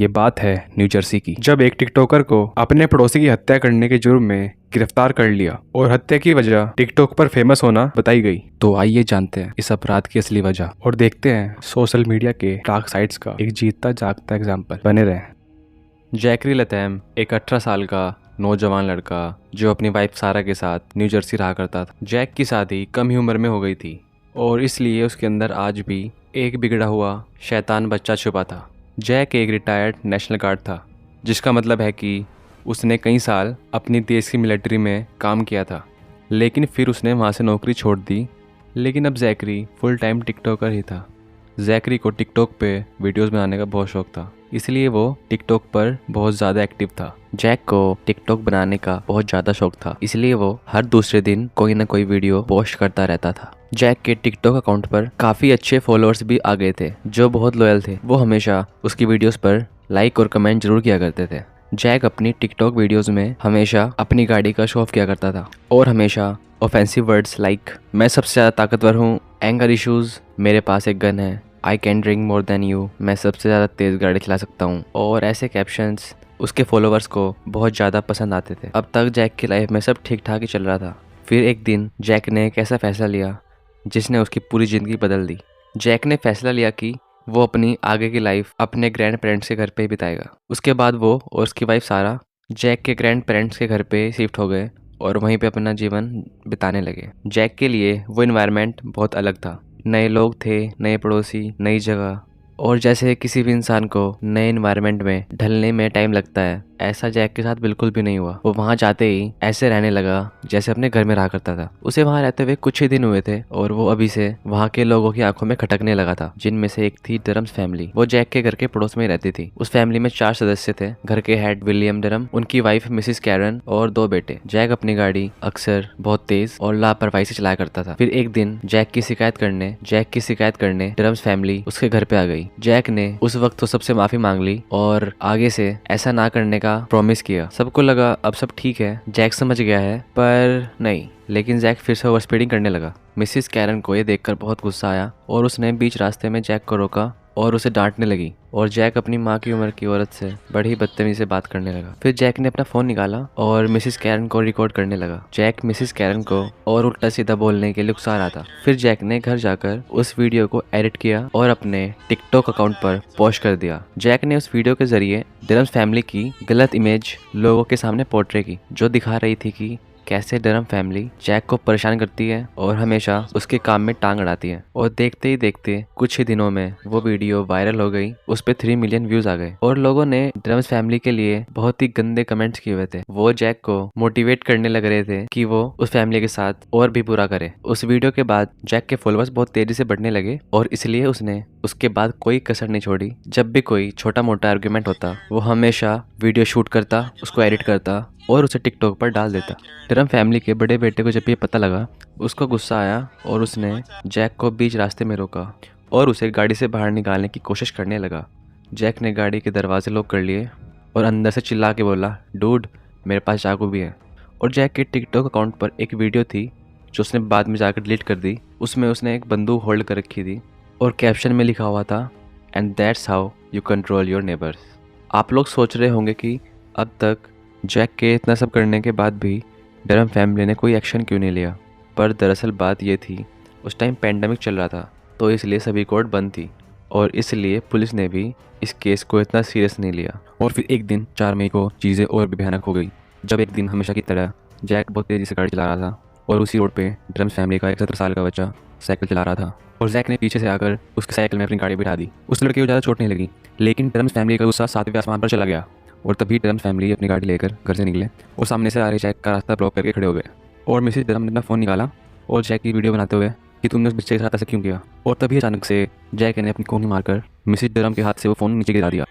ये बात है न्यू जर्सी की, जब एक टिकटॉकर को अपने पड़ोसी की हत्या करने के जुर्म में गिरफ्तार कर लिया और हत्या की वजह टिकटॉक पर फेमस होना बताई गई। तो आइए जानते हैं इस अपराध की असली वजह और देखते हैं सोशल मीडिया के डार्क साइड्स का एक जीतता जागता एग्जाम्पल। बने रहें। जैकरी लतैम एक 18 साल का नौजवान लड़का जो अपनी वाइफ सारा के साथ न्यू जर्सी रहा करता था। जैक की शादी कम ही उम्र में हो गई थी और इसलिए उसके अंदर आज भी एक बिगड़ा हुआ शैतान बच्चा छुपा था। जैक एक रिटायर्ड नेशनल गार्ड था, जिसका मतलब है कि उसने कई साल अपनी देश की मिलिट्री में काम किया था, लेकिन फिर उसने वहाँ से नौकरी छोड़ दी। लेकिन अब जैकरी फुल टाइम टिकटॉकर ही था। जैकरी को टिकटॉक पे वीडियोस बनाने का बहुत शौक था, इसलिए वो टिकटॉक पर बहुत ज़्यादा एक्टिव था। जैक को टिकटॉक बनाने का बहुत ज़्यादा शौक था, इसलिए वो हर दूसरे दिन कोई ना कोई वीडियो पोस्ट करता रहता था। जैक के टिकटॉक अकाउंट पर काफ़ी अच्छे फॉलोअर्स भी आ गए थे जो बहुत लॉयल थे। वो हमेशा उसकी वीडियोस पर लाइक और कमेंट जरूर किया करते थे। जैक अपनी टिकटॉक वीडियोस में हमेशा अपनी गाड़ी का शो ऑफ किया करता था और हमेशा ऑफेंसिव वर्ड्स लाइक मैं सबसे ज़्यादा ताकतवर हूँ, एंगर इश्यूज, मेरे पास एक गन है, I can drink more than you, मैं सबसे ज़्यादा तेज़ गाड़ी चला सकता हूँ, और ऐसे कैप्शंस उसके फॉलोअर्स को बहुत ज़्यादा पसंद आते थे। अब तक जैक की लाइफ में सब ठीक ठाक ही चल रहा था। फिर एक दिन जैक ने एक ऐसा फैसला लिया जिसने उसकी पूरी ज़िंदगी बदल दी। जैक ने फैसला लिया कि वो अपनी आगे की लाइफ अपने ग्रैंड पेरेंट्स के घर पे ही बिताएगा। उसके बाद वो और उसकी वाइफ सारा जैक के ग्रैंड पेरेंट्स के घर पे शिफ्ट हो गए और वहीं पे अपना जीवन बिताने लगे। जैक के लिए वो इन्वायरमेंट बहुत अलग था। नए लोग थे, नए पड़ोसी, नई जगह, और जैसे किसी भी इंसान को नए इन्वायरमेंट में ढलने में टाइम लगता है, ऐसा जैक के साथ बिल्कुल भी नहीं हुआ। वो वहाँ जाते ही ऐसे रहने लगा जैसे अपने घर में रहा करता था। उसे वहाँ रहते हुए कुछ ही दिन हुए थे और वो अभी से वहाँ के लोगों की आंखों में खटकने लगा था, जिनमें से एक थी डरम्स फैमिली। वो जैक के घर के पड़ोस में ही रहती थी। उस फैमिली में 4 सदस्य थे। घर के हेड विलियम डरम, उनकी वाइफ मिसिस कैरन और 2 बेटे। जैक अपनी गाड़ी अक्सर बहुत तेज और लापरवाही से चलाया करता था। फिर एक दिन जैक की शिकायत करने डरम्स फैमिली उसके घर पे आ गई। जैक ने उस वक्त तो सबसे माफी मांग ली और आगे से ऐसा ना करने का प्रॉमिस किया। सबको लगा अब सब ठीक है, जैक समझ गया है, पर नहीं। लेकिन जैक फिर से ओवर स्पीडिंग करने लगा। मिसिस कैरन को ये देखकर बहुत गुस्सा आया और उसने बीच रास्ते में जैक को रोका और उसे डांटने लगी, और जैक अपनी माँ की उम्र की औरत से बड़ी बदतमीजी से बात करने लगा। फिर जैक ने अपना फोन निकाला और मिसिस कैरन को रिकॉर्ड करने लगा। जैक मिसिस कैरन को और उल्टा सीधा बोलने के लिए उकसा रहा था। फिर जैक ने घर जाकर उस वीडियो को एडिट किया और अपने टिकटॉक अकाउंट पर पोस्ट कर दिया। जैक ने उस वीडियो के जरिए डरम्स फैमिली की गलत इमेज लोगों के सामने पोर्ट्रे की, जो दिखा रही थी कि कैसे डरम फैमिली जैक को परेशान करती है और हमेशा उसके काम में टांग अड़ाती है। और देखते ही देखते कुछ ही दिनों में वो वीडियो वायरल हो गई। उस पे 3 मिलियन व्यूज आ गए और लोगों ने डरम्स फैमिली के लिए बहुत ही गंदे कमेंट्स किए हुए थे। वो जैक को मोटिवेट करने लग रहे थे कि वो उस फैमिली के साथ और भी बुरा करे। उस वीडियो के बाद जैक के फॉलोअर्स बहुत तेजी से बढ़ने लगे और इसलिए उसने उसके बाद कोई कसर नहीं छोड़ी। जब भी कोई छोटा मोटा आर्गुमेंट होता, वो हमेशा वीडियो शूट करता, उसको एडिट करता और उसे टिकटॉक पर डाल देता। डरम फैमिली के बड़े बेटे को जब ये पता लगा, उसको गुस्सा आया और उसने जैक को बीच रास्ते में रोका और उसे गाड़ी से बाहर निकालने की कोशिश करने लगा। जैक ने गाड़ी के दरवाजे लॉक कर लिए और अंदर से चिल्ला के बोला, डूड मेरे पास चाकू भी है। और जैक के टिकटॉक अकाउंट पर एक वीडियो थी जो उसने बाद में जाकर डिलीट कर दी। उसमें उसने एक बंदूक होल्ड कर रखी थी और कैप्शन में लिखा हुआ था, and that's how you control your neighbours. आप लोग सोच रहे होंगे कि अब तक जैक के इतना सब करने के बाद भी डरम फैमिली ने कोई एक्शन क्यों नहीं लिया, पर दरअसल बात ये थी, उस टाइम पैंडमिक चल रहा था तो इसलिए सभी कोर्ट बंद थी और इसलिए पुलिस ने भी इस केस को इतना सीरियस नहीं लिया। और फिर एक दिन 4 मई को चीज़ें और भी भयानक हो गई, जब एक दिन हमेशा की तरह जैक बहुत तेज़ी से गाड़ी चला रहा था और उसी रोड पे ड्रम्स फैमिली का एक 17 साल का बच्चा साइकिल चला रहा था और जैक ने पीछे से आकर उसकी साइकिल में अपनी गाड़ी बिठा दी। उस लड़के को ज़्यादा चोट नहीं लगी, लेकिन ड्रम्स फैमिली का गुस्सा 7वें आसमान पर चला गया और तभी ड्रम्स फैमिली अपनी गाड़ी लेकर घर से निकले और सामने से आ रहे जैक का रास्ता ब्लॉक करके खड़े हो गए। और मिसिस डरम ने अपना फ़ोन निकाला और जैक की वीडियो बनाते हुए कि तुमने उस बच्चे के साथ ऐसा क्यों किया। और तभी अचानक से जैक ने अपनी कोहनी मारकर मिसिस डरम के हाथ से वो फ़ोन नीचे गिरा दिया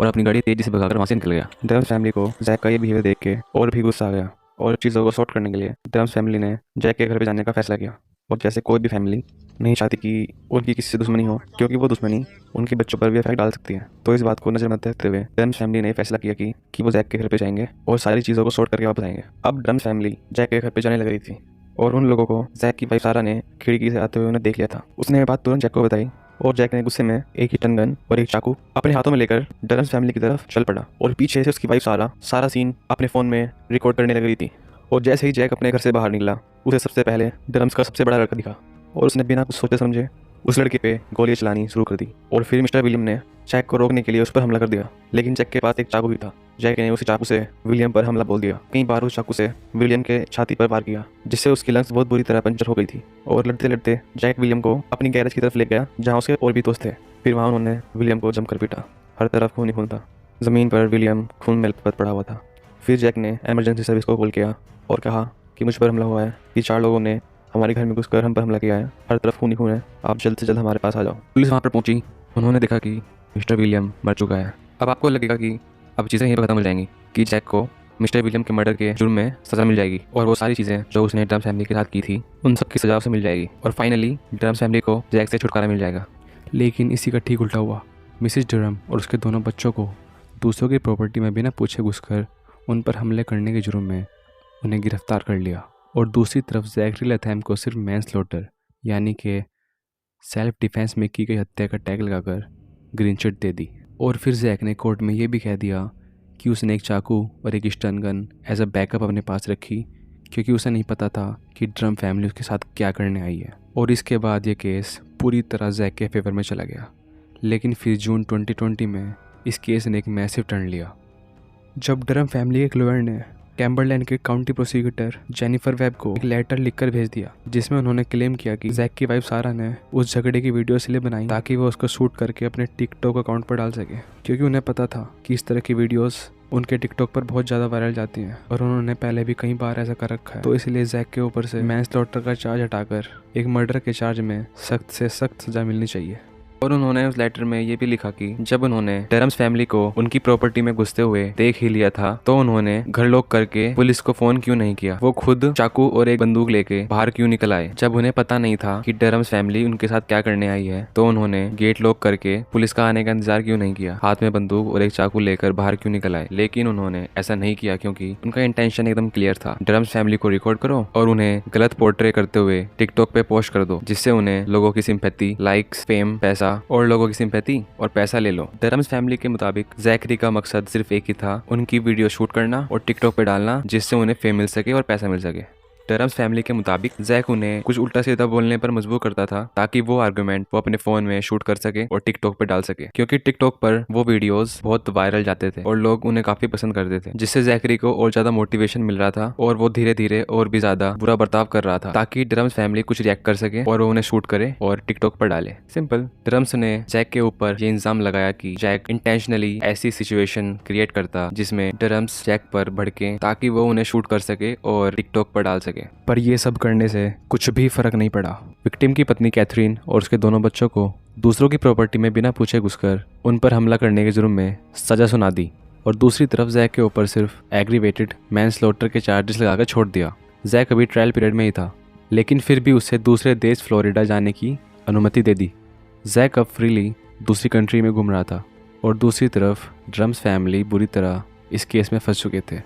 और अपनी गाड़ी तेज़ी से भगाकर वहाँ से निकल गया। डरम्स फैमिली को जैक का ये बिहेवियर देख के और भी गुस्सा आ गया और चीज़ों को सॉर्ट करने के लिए डरम्स फैमिली ने जैक के घर पे जाने का फैसला किया। और जैसे कोई भी फैमिली नहीं चाहती कि उनकी किसी से दुश्मनी हो, क्योंकि वो दुश्मनी उनके बच्चों पर भी इफेक्ट डाल सकती है, तो इस बात को नजर में रखते हुए डरम्स फैमिली ने फैसला किया कि वो जैक के घर पे जाएंगे और सारी चीज़ों को सॉर्ट करके वापस आएंगे। अब डरम्स फैमिली जैक के घर पे जाने लग रही थी और उन लोगों को जैक की वाइफ सारा ने खिड़की से आते हुए उन्हें देख लिया था। उसने ये बात तुरंत जैक को बताई और जैक ने गुस्से में एक हिटन गन और एक चाकू अपने हाथों में लेकर डरम्स फैमिली की तरफ चल पड़ा और पीछे से उसकी वाइफ सारा सीन अपने फ़ोन में रिकॉर्ड करने लग रही थी। और जैसे ही जैक अपने घर से बाहर निकला, उसे सबसे पहले डरम्स का सबसे बड़ा लड़का दिखा और उसने बिना कुछ सोचे समझे उस लड़के पे गोलियां चलानी शुरू कर दी। और फिर मिस्टर विलियम ने जैक को रोकने के लिए उस पर हमला कर दिया, लेकिन जैक के पास एक चाकू भी था। जैक ने उसी चाकू से विलियम पर हमला बोल दिया। कई बार उस चाकू से विलियम के छाती पर वार किया, जिससे उसकी लंग्स बहुत बुरी तरह पंचर हो गई थी। और लड़ते लड़ते जैक विलियम को अपनी गैरेज की तरफ ले गया, जहाँ उसके और भी दोस्त थे। फिर वहाँ उन्होंने विलियम को जमकर पीटा। हर तरफ खून ही खून था। ज़मीन पर विलियम खून में लथपथ पड़ा हुआ था। फिर जैक ने इमरजेंसी सर्विस को कॉल किया और कहा कि मुझ पर हमला हुआ है, कि 4 लोगों ने हमारे घर में घुसकर हम पर हमला किया है, हर तरफ खून ही खून है, आप जल्द से जल्द हमारे पास आ जाओ। पुलिस वहाँ पर पहुंची। उन्होंने देखा कि मिस्टर विलियम मर चुका है। अब आपको लगेगा कि अब चीज़ें यहीं पर खत्म हो जाएंगी, कि जैक को मिस्टर विलियम के मर्डर के जुर्म में सज़ा मिल जाएगी और वो सारी चीज़ें जो उसने ड्रम्स फैमिली के साथ की थी उन सब की सज़ा उसे मिल जाएगी और फाइनली ड्रम्स फैमिली को जैक से छुटकारा मिल जाएगा। लेकिन इसी का ठीक उल्टा हुआ। मिसिस ड्रम और उसके दोनों बच्चों को दूसरों की प्रॉपर्टी में बिना पूछे घुसकर उन पर हमले करने के जुर्म में उन्हें गिरफ्तार कर लिया। और दूसरी तरफ जैकरी लथैम को सिर्फ मैनस्लॉटर यानी कि सेल्फ डिफेंस में की गई हत्या का टैग लगाकर ग्रीन चिट दे दी। और फिर जैक ने कोर्ट में ये भी कह दिया कि उसने एक चाकू और एक stun gun as a backup अपने पास रखी, क्योंकि उसे नहीं पता था कि ड्रम फैमिली उसके साथ क्या करने आई है। और इसके बाद ये केस पूरी तरह जैक के फेवर में चला गया। लेकिन फिर जून 2020 में इस केस ने एक मैसिव टर्न लिया, जब ड्रम फैमिली के लॉयर ने कैम्बरलैंड के काउंटी प्रोसिक्यूटर जेनिफर वेब को एक लेटर लिखकर भेज दिया, जिसमें उन्होंने क्लेम किया कि जैक की वाइफ सारा ने उस झगड़े की वीडियो इसलिए बनाई ताकि वो उसको शूट करके अपने टिकटॉक अकाउंट पर डाल सके, क्योंकि उन्हें पता था कि इस तरह की वीडियोस उनके टिकटॉक पर बहुत ज़्यादा वायरल जाती हैं और उन्होंने पहले भी कई बार ऐसा कर रखा है। तो इसलिए जैक के ऊपर से मैनस्लॉटर का चार्ज हटाकर एक मर्डर के चार्ज में सख्त से सख्त सजा मिलनी चाहिए। और उन्होंने उस लेटर में ये भी लिखा कि जब उन्होंने डरम्स फैमिली को उनकी प्रॉपर्टी में घुसते हुए देख ही लिया था तो उन्होंने घर लॉक करके पुलिस को फोन क्यों नहीं किया, वो खुद चाकू और एक बंदूक लेके बाहर क्यों निकल आए। जब उन्हें पता नहीं था कि डरम्स फैमिली उनके साथ क्या करने आई है तो उन्होंने गेट लॉक करके पुलिस का आने का इंतजार क्यों नहीं किया, हाथ में बंदूक और एक चाकू लेकर बाहर क्यों निकल आए। लेकिन उन्होंने ऐसा नहीं किया क्योंकि उनका इंटेंशन एकदम क्लियर था, डरम्स फैमिली को रिकॉर्ड करो और उन्हें गलत पोर्ट्रे करते हुए टिकटॉक पे पोस्ट कर दो, जिससे उन्हें लोगों की सिंपैथी, लाइक्स, फेम, पैसा और लोगों की सिंपैथी और पैसा ले लो। डरम्स फैमिली के मुताबिक जैकरी का मकसद सिर्फ एक ही था, उनकी वीडियो शूट करना और टिकटॉक पे डालना, जिससे उन्हें फेम मिल सके और पैसा मिल सके। डरम्स फैमिली के मुताबिक जैक उन्हें कुछ उल्टा सीधा बोलने पर मजबूर करता था ताकि वो आर्गुमेंट वो अपने फोन में शूट कर सके और टिकटॉक पे डाल सके, क्योंकि टिकटॉक पर वो वीडियोस बहुत वायरल जाते थे और लोग उन्हें काफी पसंद करते थे, जिससे जैकरी को और ज्यादा मोटिवेशन मिल रहा था और वो धीरे धीरे और भी ज्यादा बुरा बर्ताव कर रहा था ताकि डरम्स फैमिली कुछ रिएक्ट कर सके और वो उन्हें शूट करे और टिकटॉक पर डाले। सिंपल। डरम्स ने जैक के ऊपर ये इल्जाम लगाया कि जैक इंटेंशनली ऐसी सिचुएशन क्रिएट करता जिसमें डरम्स जैक पर भड़के ताकि वो उन्हें शूट कर सके और टिकटॉक पर डाल सके। पर ये सब करने से कुछ भी फर्क नहीं पड़ा। विक्टिम की पत्नी कैथरीन और उसके दोनों बच्चों को दूसरों की प्रॉपर्टी में बिना पूछे घुसकर उन पर हमला करने के जुर्म में सजा सुना दी और दूसरी तरफ जैक के ऊपर सिर्फ एग्रीवेटेड मैनस्लॉटर के चार्जेस लगाकर छोड़ दिया। जैक अभी ट्रायल पीरियड में ही था, लेकिन फिर भी उसे दूसरे देश फ्लोरिडा जाने की अनुमति दे दी। जैक अब फ्रीली दूसरी कंट्री में घूम रहा था और दूसरी तरफ ड्रम्स फैमिली बुरी तरह इस केस में फंस चुके थे।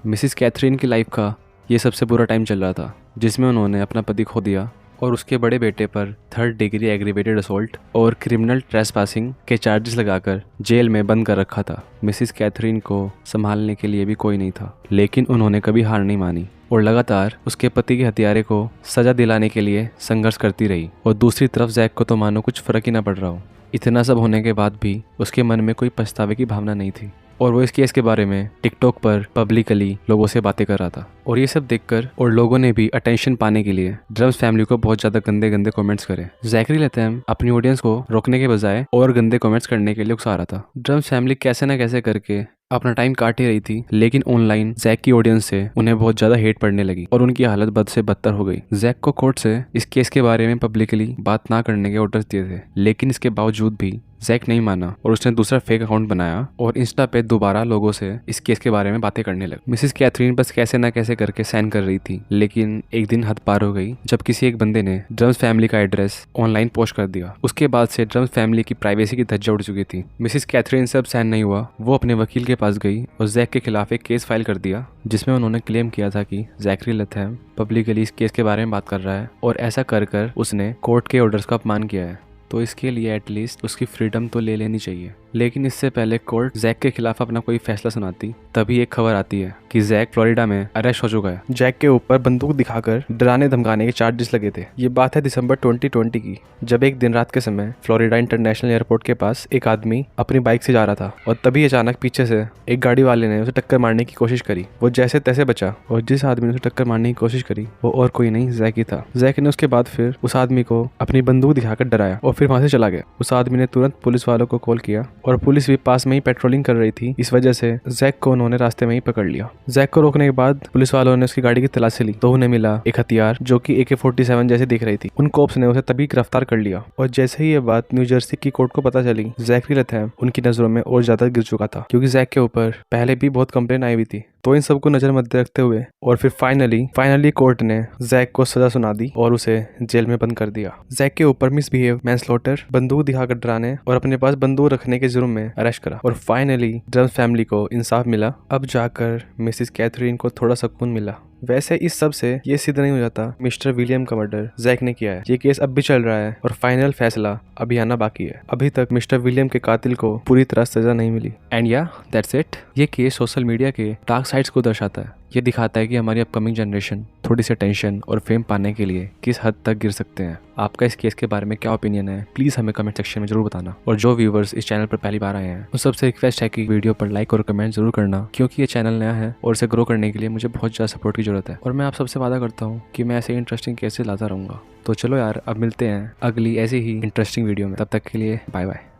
मिसिस कैथरीन की लाइफ का ये सबसे बुरा टाइम चल रहा था, जिसमें उन्होंने अपना पति खो दिया और उसके बड़े बेटे पर 3rd डिग्री एग्रीवेटेड असॉल्ट और क्रिमिनल ट्रेसपासिंग के चार्जेस लगाकर जेल में बंद कर रखा था। मिसिस कैथरीन को संभालने के लिए भी कोई नहीं था, लेकिन उन्होंने कभी हार नहीं मानी और लगातार उसके पति के हत्यारे को सजा दिलाने के लिए संघर्ष करती रही। और दूसरी तरफ जैक को तो मानो कुछ फर्क ही ना पड़ रहा हो। इतना सब होने के बाद भी उसके मन में कोई पछतावे की भावना नहीं थी और वो इस केस के बारे में टिकटॉक पर पब्लिकली लोगों से बातें कर रहा था। और ये सब देखकर और लोगों ने भी अटेंशन पाने के लिए ड्रम्स फैमिली को बहुत ज्यादा गंदे गंदे कमेंट्स करे। जैकरी लथैम अपनी ऑडियंस को रोकने के बजाय और गंदे कमेंट्स करने के लिए उकसा रहा था। ड्रम्स फैमिली कैसे ना कैसे करके अपना टाइम काट ही रही थी, लेकिन ऑनलाइन जैक की ऑडियंस से उन्हें बहुत ज्यादा हेट पड़ने लगी और उनकी हालत बद से बदतर हो गई। जैक को कोर्ट से इस केस के बारे में पब्लिकली बात ना करने के ऑर्डर्स दिए थे, लेकिन इसके बावजूद भी जैक नहीं माना और उसने दूसरा फेक अकाउंट बनाया और इंस्टा पे दोबारा लोगों से इस केस के बारे में बातें करने लगा। मिसिस कैथरीन बस कैसे ना कैसे करके साइन कर रही थी, लेकिन एक दिन हद पार हो गई जब किसी एक बंदे ने ड्रम्स फैमिली का एड्रेस ऑनलाइन पोस्ट कर दिया। उसके बाद से ड्रम्स फैमिली की प्राइवेसी की धज्जियां उड़ चुकी थी। मिसिस कैथरीन से अब सहन नहीं हुआ, वो अपने वकील के पास गई और जैक के खिलाफ एक केस फाइल कर दिया, जिसमें उन्होंने क्लेम किया था कि जैकरी लथैम पब्लिकली इस केस के बारे में बात कर रहा है और ऐसा कर कर उसने कोर्ट के ऑर्डर्स का अपमान किया है। तो इसके लिए एटलीस्ट उसकी फ्रीडम तो ले लेनी चाहिए। लेकिन इससे पहले कोर्ट जैक के खिलाफ अपना कोई फैसला सुनाती, तभी एक खबर आती है कि जैक फ्लोरिडा में अरेस्ट हो चुका है। जैक के ऊपर बंदूक दिखाकर डराने धमकाने के चार्जेस लगे थे। ये बात है दिसंबर 2020 की, जब एक दिन रात के समय फ्लोरिडा इंटरनेशनल एयरपोर्ट के पास एक आदमी अपनी बाइक से जा रहा था और तभी अचानक पीछे से एक गाड़ी वाले ने उसे टक्कर मारने की कोशिश करी। वो जैसे तैसे बचा और जिस आदमी ने उसे टक्कर मारने की कोशिश करी वो और कोई नहीं, जैक ही था। जैक ने उसके बाद फिर उस आदमी को अपनी बंदूक दिखाकर डराया और फिर वहां से चला गया। उस आदमी ने तुरंत पुलिस वालों को कॉल किया और पुलिस भी पास में ही पेट्रोलिंग कर रही थी। इस वजह से जैक को उन्होंने रास्ते में ही पकड़ लिया। जैक को रोकने के बाद पुलिस वालों ने उसकी गाड़ी की तलाशी ली तो उन्हें मिला एक हथियार जो कि AK-47 जैसे दिख रही थी। उन कोप्स ने उसे तभी गिरफ्तार कर लिया और जैसे ही ये बात न्यू जर्सी की कोर्ट को पता चली, जैकरी लथैम उनकी नजरों में और ज्यादा गिर चुका था क्योंकि जैक के ऊपर पहले भी बहुत कंप्लेन आई हुई थी। तो इन सबको नजर मध्य रखते हुए और फिर फाइनली कोर्ट ने जैक को सजा सुना दी और उसे जेल में बंद कर दिया। जैक के ऊपर मिसबिहेव, मैनस्लॉटर, बंदूक दिखाकर डराने और अपने पास बंदूक रखने के जुर्म में अरेस्ट करा और फाइनली ड्रम्स फैमिली को इंसाफ मिला। अब जाकर मिसिस कैथरीन को थोड़ा सुकून मिला। वैसे इस सब से ये सिद्ध नहीं हो जाता मिस्टर विलियम का मर्डर जैक ने किया है। ये केस अब भी चल रहा है और फाइनल फैसला अभी आना बाकी है। अभी तक मिस्टर विलियम के कातिल को पूरी तरह सजा नहीं मिली। एंड या दैट्स इट। ये केस सोशल मीडिया के डार्क साइड्स को दर्शाता है। ये दिखाता है कि हमारी अपकमिंग जनरेशन थोड़ी सी टेंशन और फेम पाने के लिए किस हद तक गिर सकते हैं। आपका इस केस के बारे में क्या ओपिनियन है, प्लीज हमें कमेंट सेक्शन में जरूर बताना। और जो व्यूवर्स इस चैनल पर पहली बार आए हैं उन सबसे रिक्वेस्ट है कि वीडियो पर लाइक और कमेंट जरूर करना, क्योंकि ये चैनल नया है और इसे ग्रो करने के लिए मुझे बहुत ज़्यादा सपोर्ट की जरूरत है। और मैं आप सबसे वादा करता हूँ कि मैं ऐसे इंटरेस्टिंग केसेस लाता रहूँगा। तो चलो यार, अब मिलते हैं अगली ऐसी ही इंटरेस्टिंग वीडियो में। तब तक के लिए बाय बाय।